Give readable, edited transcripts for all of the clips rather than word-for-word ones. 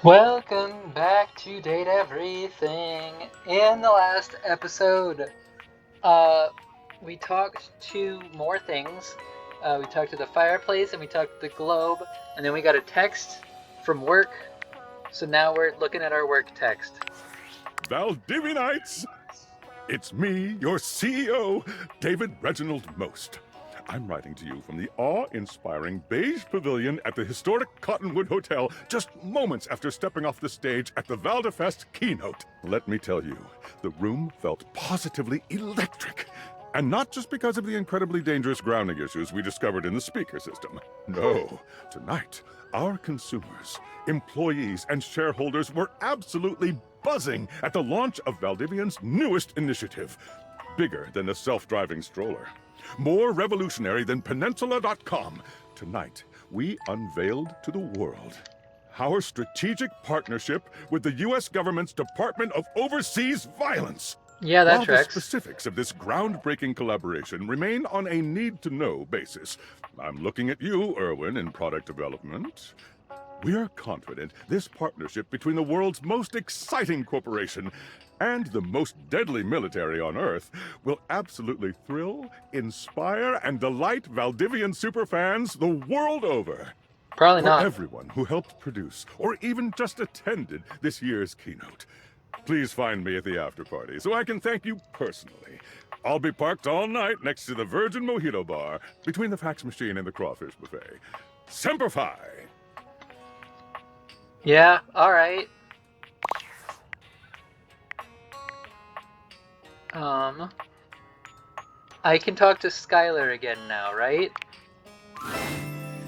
Welcome back to Date Everything. In the last episode, we talked to more things. We talked to the fireplace and we talked to the globe, and then we got a text from work. So now we're looking at our work text. Valdivianites! It's me, your CEO, David Reginald Most. I'm writing to you from the awe-inspiring beige pavilion at the historic Cottonwood Hotel just moments after stepping off the stage at the Valdefest keynote. Let me tell you, the room felt positively electric. And not just because of the incredibly dangerous grounding issues we discovered in the speaker system. No, tonight, our consumers, employees, and shareholders were absolutely buzzing at the launch of Valdivian's newest initiative. Bigger than the self-driving stroller. More revolutionary than Peninsula.com. Tonight, we unveiled to the world our strategic partnership with the U.S. government's Department of Overseas Violence. Yeah, that While tracks. the specifics of this groundbreaking collaboration remain on a need-to-know basis, I'm looking at you, Erwin, in product development. We are confident this partnership between the world's most exciting corporation and the most deadly military on Earth will absolutely thrill, inspire, and delight Valdivian superfans the world over. Probably For not. everyone who helped produce or even just attended this year's keynote, please find me at the after party so I can thank you personally. I'll be parked all night next to the Virgin Mojito Bar between the fax machine and the crawfish buffet. Semper Fi! Yeah, alright. I can talk to Skylar again now, right?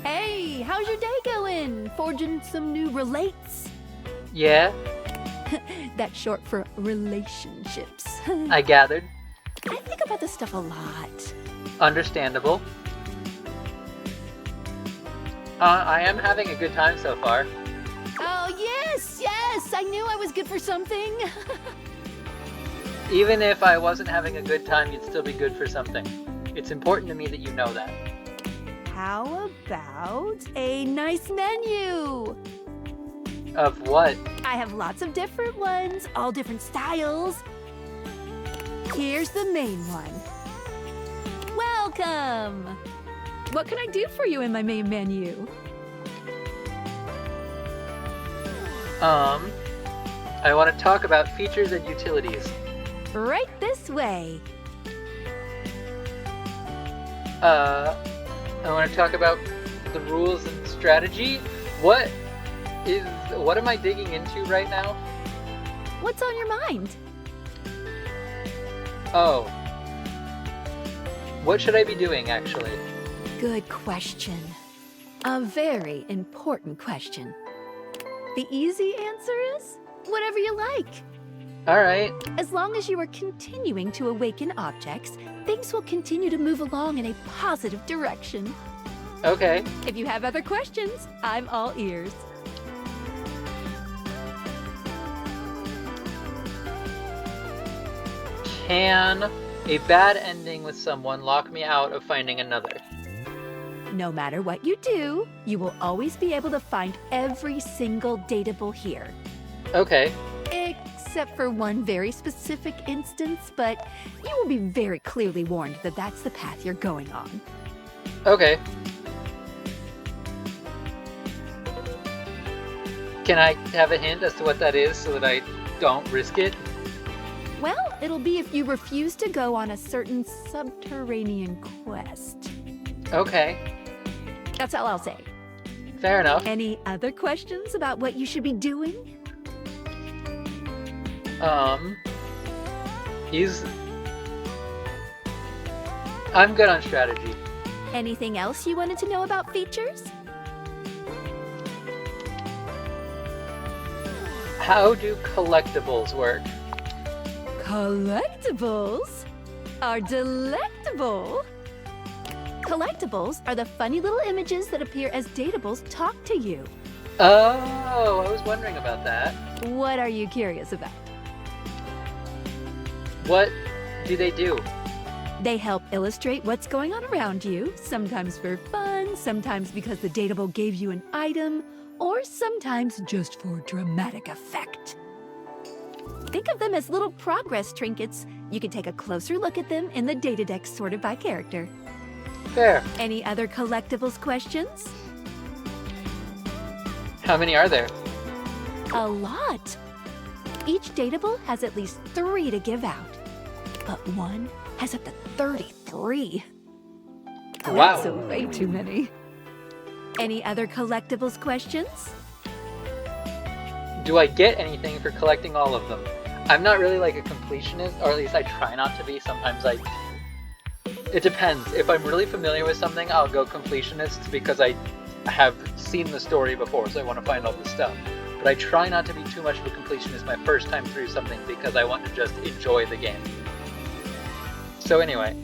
Hey, how's your day going? Forging some new relates? Yeah, That's short for relationships. I gathered. I think about this stuff a lot. Understandable. I am having a good time so far. Oh, yes, I knew I was good for something. Even if I wasn't having a good time, you'd still be good for something. It's important to me that you know that. How about a nice menu? Of what? I have lots of different ones, all different styles. Here's the main one. Welcome! What can I do for you in my main menu? I want to talk about features and utilities. Right this way. I want to talk about the rules and strategy. What am I digging into right now? What's on your mind? Oh. What should I be doing, actually? Good question. A very important question. The easy answer is whatever you like. Alright. As long as you are continuing to awaken objects, things will continue to move along in a positive direction. Okay. If you have other questions, I'm all ears. Can a bad ending with someone lock me out of finding another? No matter what you do, you will always be able to find every single dateable here. Okay. Except for one very specific instance, but you will be very clearly warned that that's the path you're going on. Okay. Can I have a hint as to what that is so that I don't risk it? Well, it'll be if you refuse to go on a certain subterranean quest. Okay. That's all I'll say. Fair enough. Any other questions about what you should be doing? I'm good on strategy. Anything else you wanted to know about features? How do collectibles work? Collectibles are delectable. Collectibles are the funny little images that appear as datables talk to you. Oh, I was wondering about that. What are you curious about? What do they do? They help illustrate what's going on around you, sometimes for fun, sometimes because the datable gave you an item, or sometimes just for dramatic effect. Think of them as little progress trinkets. You can take a closer look at them in the data deck sorted by character. Fair. Any other collectibles questions? How many are there? A lot. Each datable has at least 3 to give out, but one has up to 33. Wow. That's way too many. Any other collectibles questions? Do I get anything for collecting all of them? I'm not really like a completionist, or at least I try not to be. Sometimes it depends. If I'm really familiar with something, I'll go completionist because I have seen the story before, so I want to find all the stuff. But I try not to be too much of a completionist my first time through something because I want to just enjoy the game. So anyway.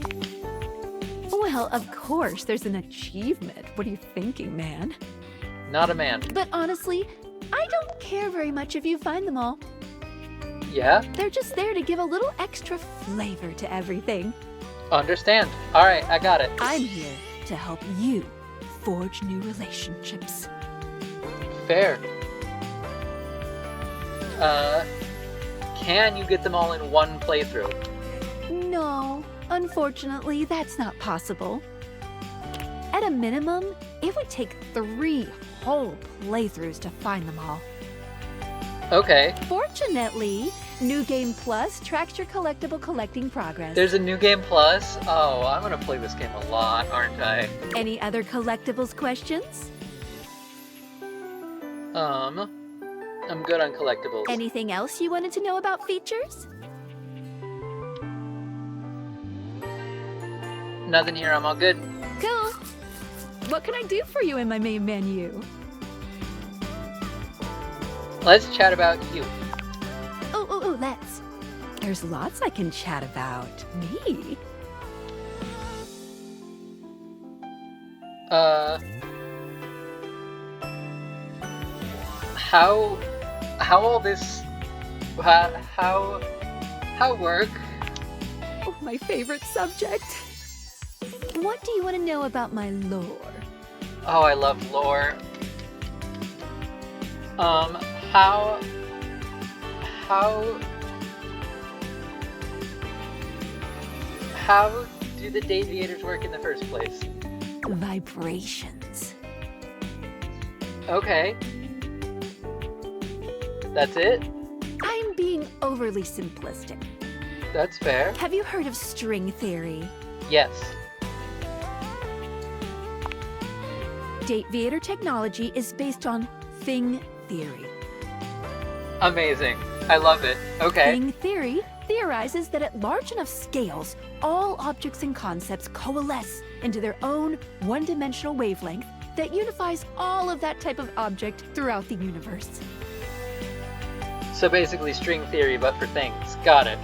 Well, of course, there's an achievement. What are you thinking, man? Not a man. But honestly, I don't care very much if you find them all. Yeah? They're just there to give a little extra flavor to everything. Understand. Alright, I got it. I'm here to help you forge new relationships. Fair. Can you get them all in one playthrough? No, unfortunately, that's not possible. At a minimum, it would take 3 whole playthroughs to find them all. Okay. Fortunately, New Game Plus tracks your collectible collecting progress. There's a new game plus? Oh, I'm gonna play this game a lot, aren't I? Any other collectibles questions? I'm good on collectibles. Anything else you wanted to know about features? Nothing here, I'm all good. Cool. What can I do for you in my main menu? Let's chat about you. Oh, let's. There's lots I can chat about. Me? How all this, how work? Oh, my favorite subject. What do you want to know about my lore? Oh, I love lore. How do the Deviators work in the first place? Vibrations. Okay. That's it? I'm being overly simplistic. That's fair. Have you heard of string theory? Yes. Deviator technology is based on thing theory. Amazing. I love it. Okay. Thing theory theorizes that at large enough scales, all objects and concepts coalesce into their own one-dimensional wavelength that unifies all of that type of object throughout the universe. So basically string theory, but for things. Got it.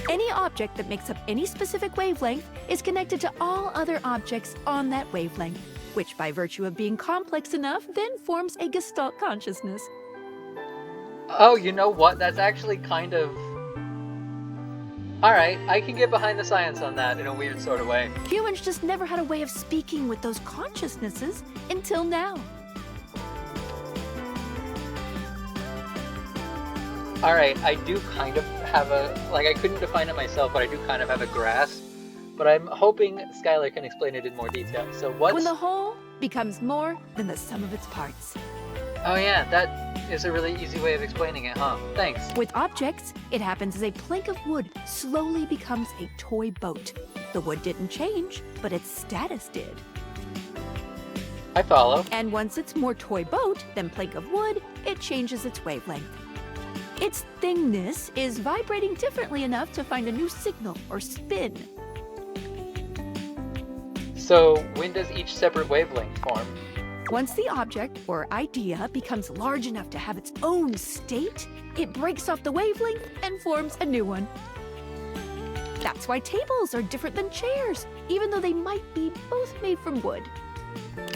Any object that makes up any specific wavelength is connected to all other objects on that wavelength, which by virtue of being complex enough then forms a Gestalt consciousness. Oh, you know what? That's actually kind of... Alright, I can get behind the science on that in a weird sort of way. Humans just never had a way of speaking with those consciousnesses until now. Alright, I do kind of have a... Like, I couldn't define it myself, but I do kind of have a grasp. But I'm hoping Skylar can explain it in more detail. So what's... When the whole becomes more than the sum of its parts. Oh yeah, that is a really easy way of explaining it, huh? Thanks. With objects, it happens as a plank of wood slowly becomes a toy boat. The wood didn't change, but its status did. I follow. And once it's more toy boat than plank of wood, it changes its wavelength. Its thingness is vibrating differently enough to find a new signal or spin. So when does each separate wavelength form? Once the object or idea becomes large enough to have its own state, it breaks off the wavelength and forms a new one. That's why tables are different than chairs, even though they might be both made from wood.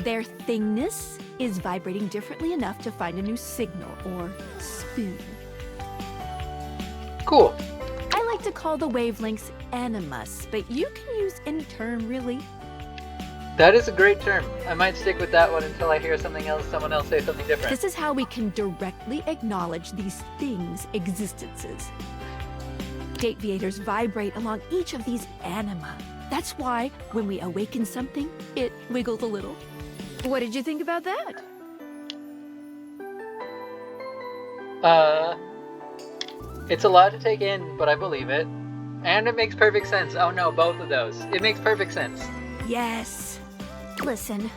Their thingness is vibrating differently enough to find a new signal or spin. Cool. I like to call the wavelengths animus, but you can use any term really. That is a great term. I might stick with that one until I hear something else, someone else say something different. This is how we can directly acknowledge these things' existences. Deviators vibrate along each of these anima. That's why, when we awaken something, it wiggles a little. What did you think about that? It's a lot to take in, but I believe it. And it makes perfect sense. Oh no, both of those. It makes perfect sense. Yes. Listen,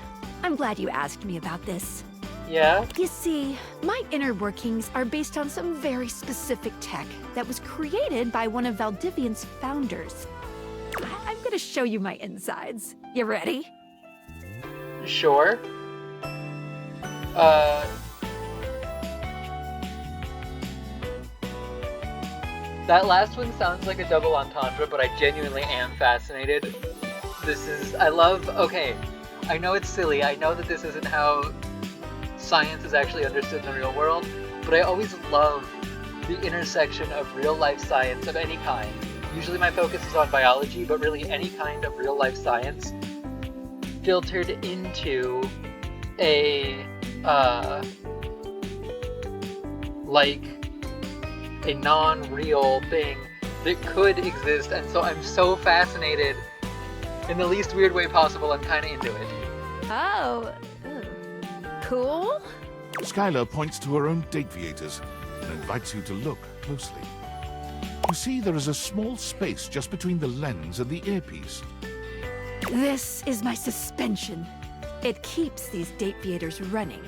I'm glad you asked me about this. Yeah? You see, my inner workings are based on some very specific tech that was created by one of Valdivian's founders. I'm gonna show you my insides. You ready? Sure. That last one sounds like a double entendre, but I genuinely am fascinated. Okay, I know it's silly, I know that this isn't how science is actually understood in the real world, but I always love the intersection of real-life science of any kind. Usually my focus is on biology, but really any kind of real-life science filtered into a non-real thing that could exist, and so I'm so fascinated in the least weird way possible. I'm kind of into it. Oh, cool. Skylar points to her own deviators and invites you to look closely. You see there is a small space just between the lens and the earpiece. This is my suspension. It keeps these deviators running.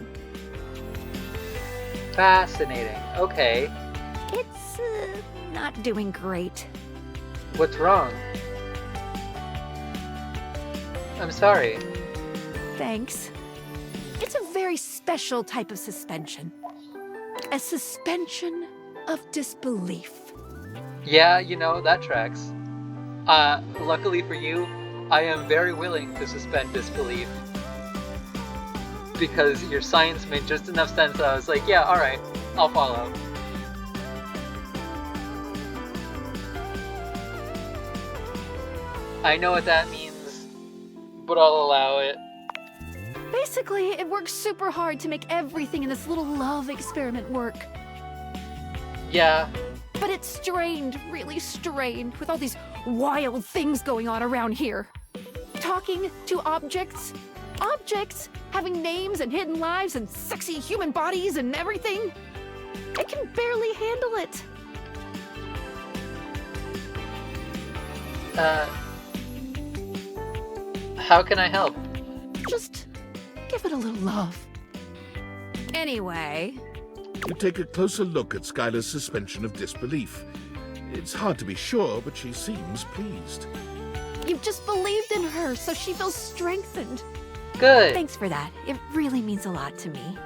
Fascinating. Okay. It's not doing great. What's wrong? I'm sorry. Thanks. It's a very special type of suspension. A suspension of disbelief. Yeah, you know, that tracks. Luckily for you, I am very willing to suspend disbelief. Because your science made just enough sense that I was like, yeah, alright, I'll follow. I know what that means, but I'll allow it. Basically, it works super hard to make everything in this little love experiment work. Yeah. But it's strained, really strained, with all these wild things going on around here. Talking to objects. Objects having names and hidden lives and sexy human bodies and everything. It can barely handle it. How can I help? Just give it a little love. Anyway. You take a closer look at Skylar's suspension of disbelief. It's hard to be sure, but she seems pleased. You've just believed in her, so she feels strengthened. Good. Thanks for that. It really means a lot to me.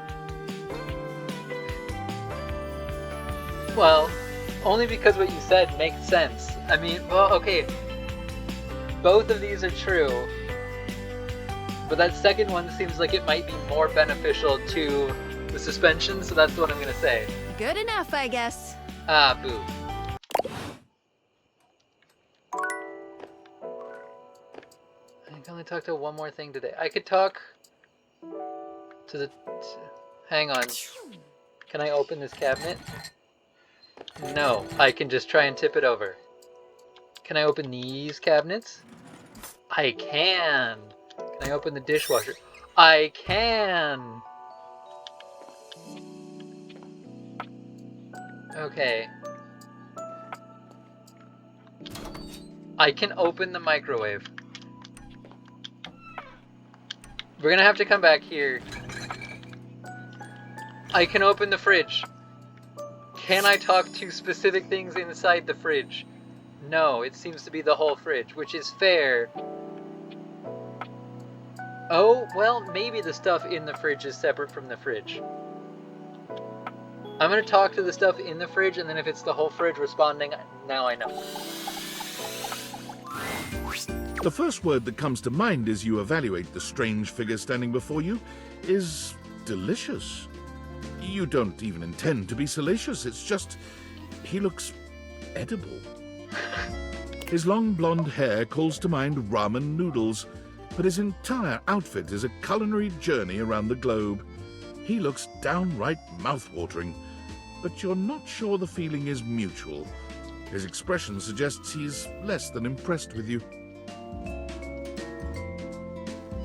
Well, only because what you said makes sense. I mean, well, okay. Both of these are true. But that second one seems like it might be more beneficial to the suspension, so that's what I'm gonna say. Good enough, I guess. Ah, boo. I can only talk to one more thing today. I could talk to the... Hang on. Can I open this cabinet? No, I can just try and tip it over. Can I open these cabinets? I can! Can I open the dishwasher? I can! Okay. I can open the microwave. We're gonna have to come back here. I can open the fridge. Can I talk to specific things inside the fridge? No, it seems to be the whole fridge, which is fair. Oh, well, maybe the stuff in the fridge is separate from the fridge. I'm gonna talk to the stuff in the fridge, and then if it's the whole fridge responding, now I know. The first word that comes to mind as you evaluate the strange figure standing before you is delicious. You don't even intend to be salacious, it's just he looks edible. His long blonde hair calls to mind ramen noodles, but his entire outfit is a culinary journey around the globe. He looks downright mouth-watering, but you're not sure the feeling is mutual. His expression suggests he's less than impressed with you.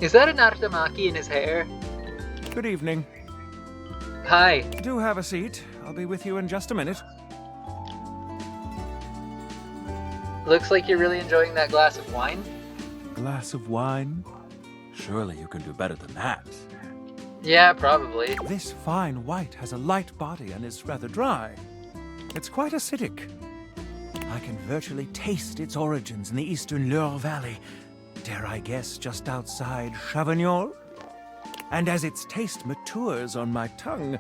Is that an Artemaki in his hair? Good evening. Hi. Do have a seat. I'll be with you in just a minute. Looks like you're really enjoying that glass of wine. Glass of wine? Surely you can do better than that. Yeah, probably. This fine white has a light body and is rather dry. It's quite acidic. I can virtually taste its origins in the eastern Loire Valley. Dare I guess just outside Chavignol? And as its taste matures on my tongue,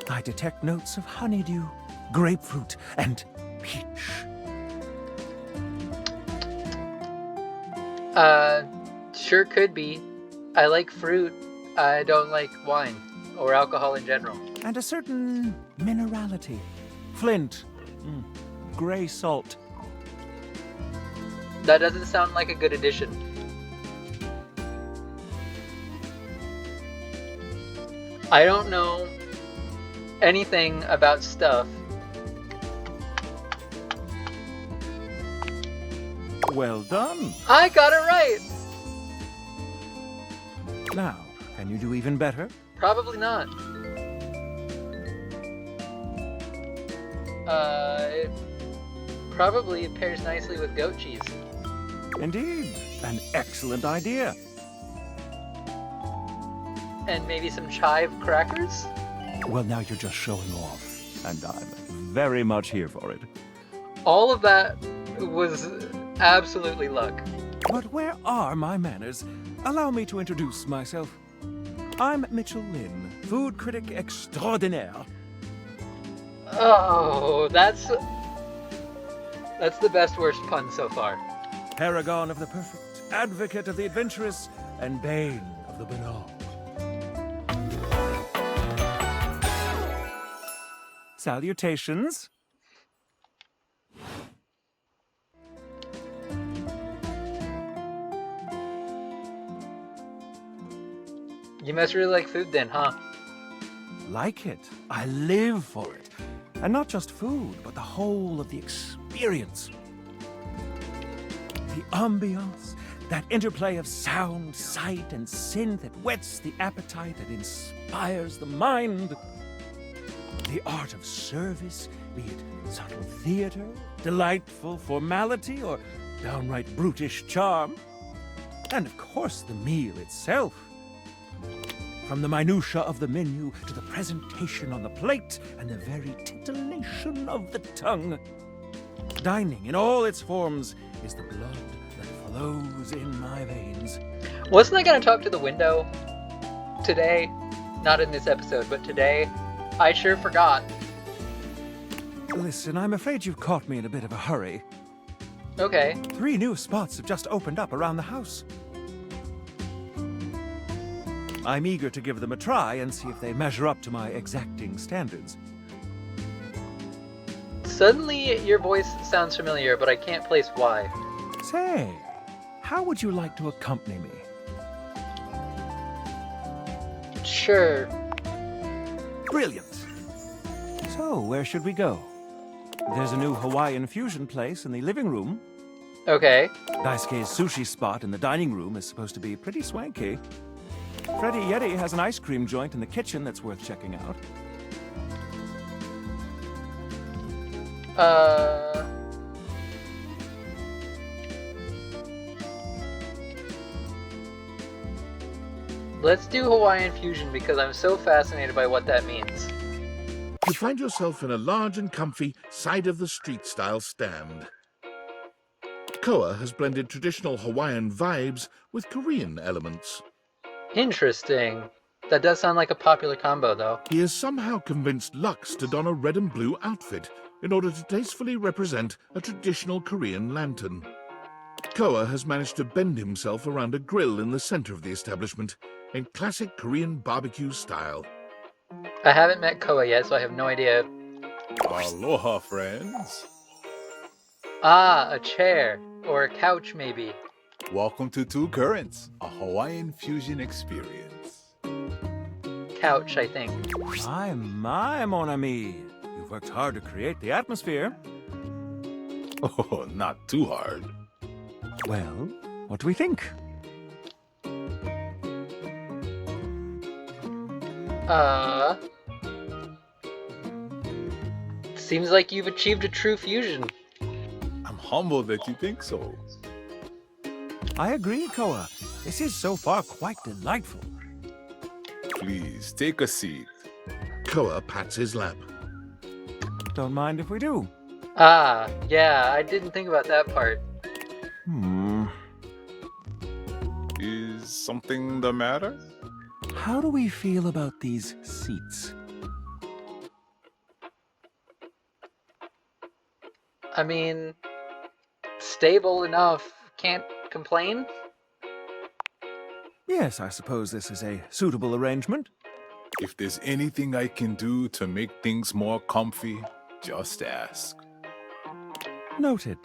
I detect notes of honeydew, grapefruit, and peach. Sure could be. I like fruit. I don't like wine or alcohol in general. And a certain minerality. Flint. Gray salt. That doesn't sound like a good addition. I don't know anything about stuff. Well done. I got it right! Now, can you do even better? Probably not. It probably pairs nicely with goat cheese. Indeed. An excellent idea. And maybe some chive crackers? Well, now you're just showing off. And I'm very much here for it. All of that was absolutely luck. But where are my manners? Allow me to introduce myself. I'm Mitchell Lynn, food critic extraordinaire. Oh, that's the best worst pun so far. Paragon of the perfect, advocate of the adventurous, and bane of the banal. Salutations. You must really like food then, huh? Like it. I live for it. And not just food, but the whole of the experience. The ambiance, that interplay of sound, sight, and synth that whets the appetite, that inspires the mind. The art of service, be it subtle theater, delightful formality, or downright brutish charm. And of course the meal itself. From the minutiae of the menu to the presentation on the plate and the very titillation of the tongue. Dining in all its forms is the blood that flows in my veins. Wasn't I gonna talk to the window today? Not in this episode, but today. I sure forgot. Listen, I'm afraid you've caught me in a bit of a hurry. Okay. 3 new spots have just opened up around the house. I'm eager to give them a try and see if they measure up to my exacting standards. Suddenly, your voice sounds familiar, but I can't place why. Say, how would you like to accompany me? Sure. Brilliant. So, where should we go? There's a new Hawaiian fusion place in the living room. Okay. Daisuke's sushi spot in the dining room is supposed to be pretty swanky. Freddy Yeti has an ice cream joint in the kitchen that's worth checking out. Let's do Hawaiian fusion because I'm so fascinated by what that means. You find yourself in a large and comfy side-of-the-street style stand. Koa has blended traditional Hawaiian vibes with Korean elements. Interesting. That does sound like a popular combo, though. He has somehow convinced Lux to don a red and blue outfit in order to tastefully represent a traditional Korean lantern. Koa has managed to bend himself around a grill in the center of the establishment in classic Korean barbecue style. I haven't met Koa yet, so I have no idea. Aloha, friends. Ah, a chair. Or a couch, maybe. Welcome to Two Currents, a Hawaiian fusion experience. Couch, I think. My, mon ami. You've worked hard to create the atmosphere. Oh, not too hard. Well, what do we think? Seems like you've achieved a true fusion. I'm humbled that you think so. I agree, Koa. This is so far quite delightful. Please, take a seat. Koa pats his lap. Don't mind if we do. Ah, yeah, I didn't think about that part. Is something the matter? How do we feel about these seats? I mean, stable enough. Can't complain. Yes, I suppose this is a suitable arrangement. If there's anything I can do to make things more comfy, just ask. Noted.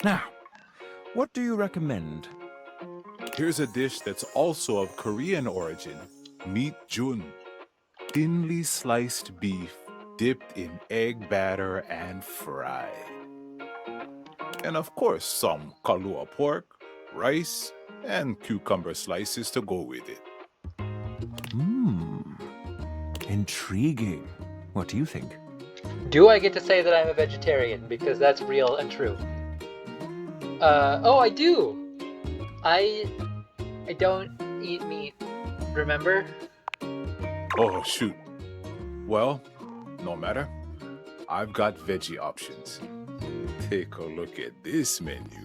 Now, what do you recommend? Here's a dish that's also of Korean origin, meat jun. Thinly sliced beef dipped in egg batter and fried. And of course, some kalua pork, rice, and cucumber slices to go with it. Intriguing. What do you think? Do I get to say that I'm a vegetarian? Because that's real and true. Oh, I do! I don't eat meat, remember? Oh, shoot. Well, no matter. I've got veggie options. Take a look at this menu.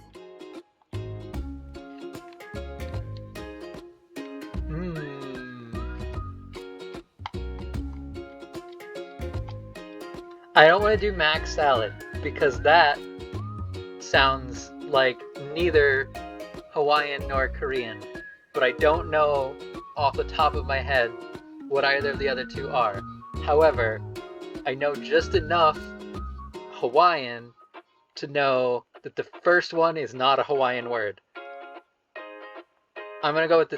I don't want to do mac salad because that sounds like neither Hawaiian nor Korean, but I don't know off the top of my head what either of the other two are. However, I know just enough Hawaiian to know that the first one is not a Hawaiian word. I'm gonna go with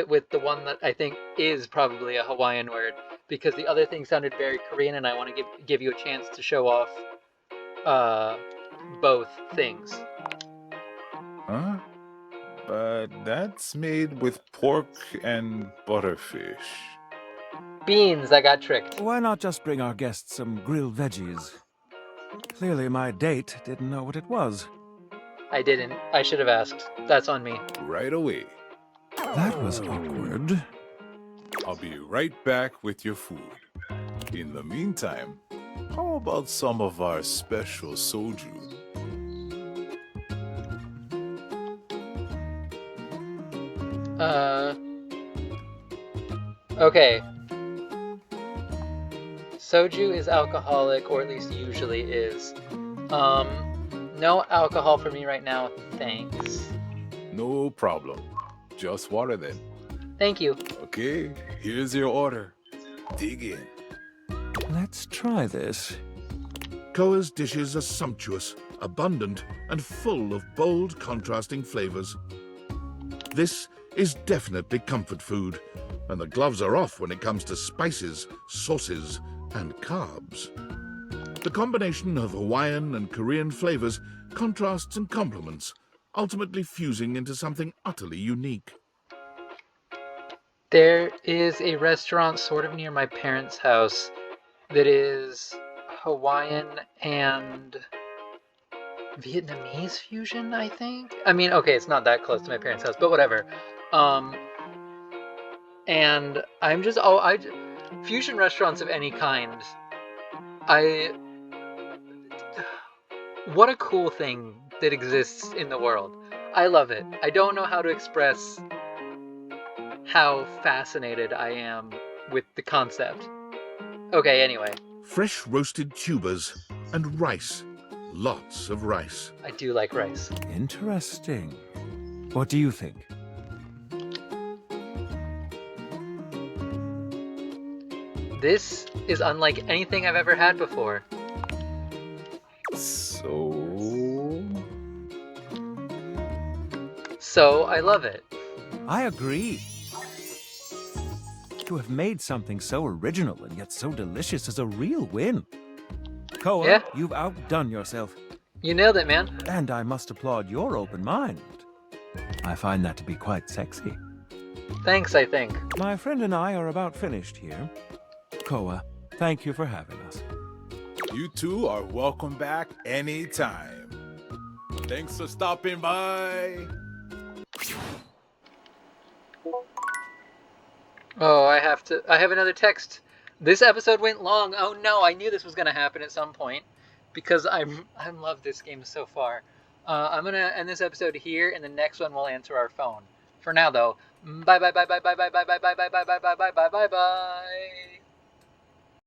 with the one that I think is probably a Hawaiian word, because the other thing sounded very Korean, and I want to give you a chance to show off both things. Huh? But that's made with pork and butterfish. Beans, I got tricked. Why not just bring our guests some grilled veggies? Clearly my date didn't know what it was. I didn't. I should have asked. That's on me. Right away. That was awkward. I'll be right back with your food. In the meantime, how about some of our special soju? Okay. Soju is alcoholic, or at least usually is. No alcohol for me right now, thanks. No problem. Just water then. Thank you. Okay, here's your order. Dig in. Let's try this. Koa's dishes are sumptuous, abundant, and full of bold, contrasting flavors. This is definitely comfort food, and the gloves are off when it comes to spices, sauces, and carbs. The combination of Hawaiian and Korean flavors contrasts and complements, ultimately fusing into something utterly unique. There is a restaurant sort of near my parents' house that is Hawaiian and Vietnamese fusion, I think. I mean, okay, it's not that close to my parents' house, but whatever. And I'm just fusion restaurants of any kind. What a cool thing that exists in the world. I love it. I don't know how to express how fascinated I am with the concept. Okay, anyway. Fresh roasted tubers and rice. Lots of rice. I do like rice. Interesting. What do you think? This is unlike anything I've ever had before. So I love it. I agree. To have made something so original and yet so delicious is a real win. Koa, Yeah. you've outdone yourself. You nailed it, man. And I must applaud your open mind. I find that to be quite sexy. Thanks, I think. My friend and I are about finished here. Koa, thank you for having us. You two are welcome back anytime. Thanks for stopping by. Oh, I have another text. This episode went long. Oh no, I knew this was gonna happen at some point because I love this game so far. I'm gonna end this episode here, and the next one we'll answer our phone. For now, though, bye bye bye bye bye bye bye bye bye bye bye bye bye bye bye bye bye bye.